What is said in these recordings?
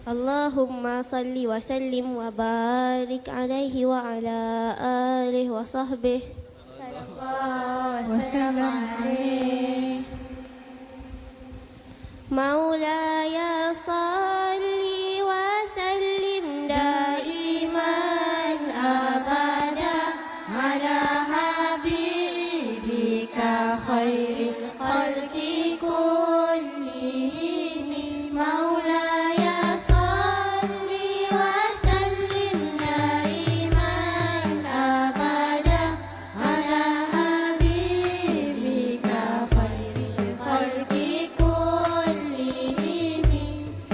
Allahumma salli wa sallim wa barik alaihi wa ala alihi wa sahbihi. Wasallam alaihi. Maulaya salli wa sallim daiman abada Ala habibika khairil khalqi kullihim. Maulaya salli wa sallim daiman abada ala habibika khairil khalqi kullihim.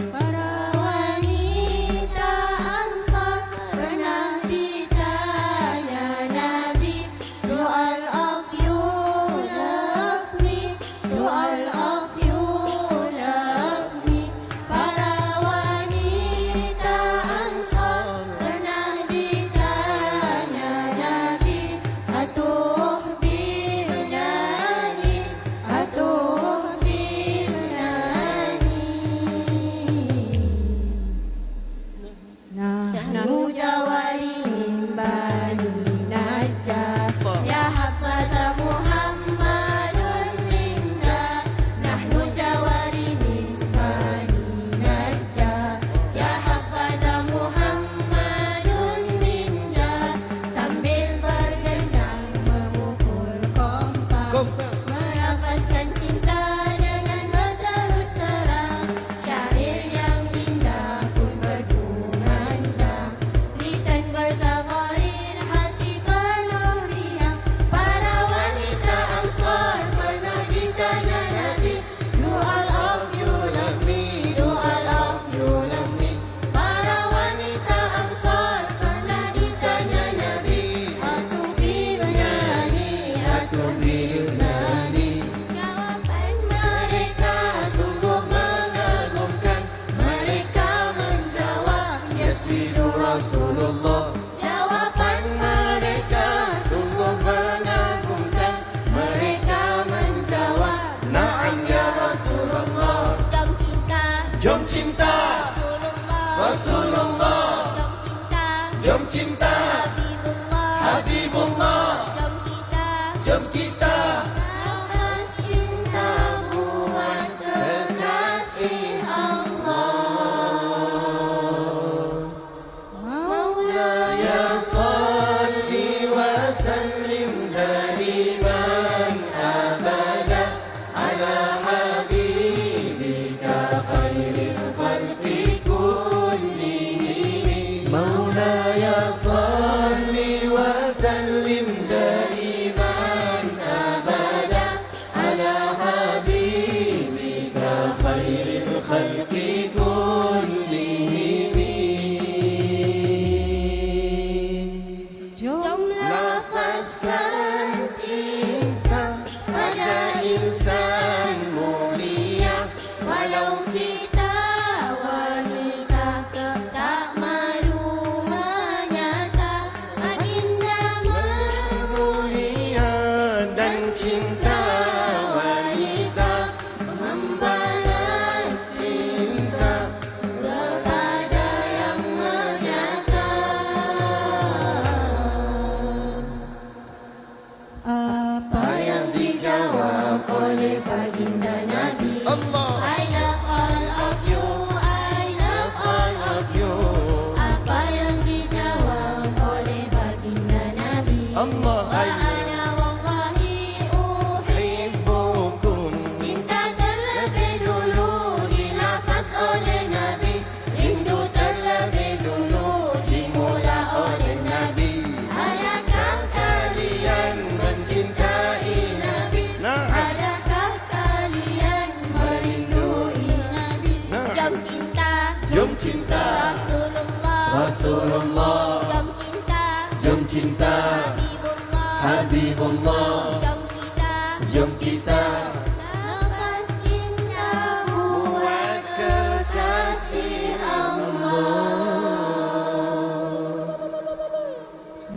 Para wanita Ansar pernah ditanya Nabi, do all of you love me? Do all of you love me? Para wanita Ansar pernah ditanya Nabi, atuhbirnani, atuhbirnani. Nahnu jawari min bani Najjar, ya hafaza Muhammadun minna. Nahnu jawari min bani Najjar, ya hafaza Muhammadun minna. Sambil bergendang memukul kompak, melafazkan cinta dengan berterus terang. Syair yang indah pun berkumandang, lisan berzakarir, hati penuh riang. Para wanita Ansar pernah ditanya Nabi, do all of you love me? Do all of you love me? Para wanita Ansar pernah ditanya Nabi, atuhbirnani, atuhbirnani. Jawaban mereka sungguh mengagumkan. Mereka menjawab, yes we do Rasulullah. Jawaban mereka sungguh mengagumkan. Mereka menjawab, na'am ya Rasulullah. Jom cinta Rasulullah, Rasulullah. jom cinta Habibullah. Habibullah, Jom kita jom kita nafas cinta buat kekasih Allah. Maulaya salli wa sallim daiman abada ala habibika khairil khalqi kullihim. Maulaya salli wa sallim daiman abada ala habibika khairil khalqi kullihim. Jom Lafazkan cinta pada insan mulia, walau kita wanita tak malu menyata. Baginda mulia dan cinta wanita, membalas cinta kepada yang menyata. apa yang dijawab oleh baginda Nabi. I love all of you, I love all of you. Apa yang dijawab oleh baginda Nabi. Allah, Wa ana wallahi uhibbukum. cinta terlebih dulu dilafaz oleh Nabi. Rindu terlebih dulu dimula oleh Nabi. Adakah Kalian mencintai Nabi? Nah. Adakah kalian merindui Nabi? Nah. Jom cinta Jom cinta Rasulullah. Rasulullah, Jom cinta jom cinta Habibullah. Habibullah, Jom kita jom kita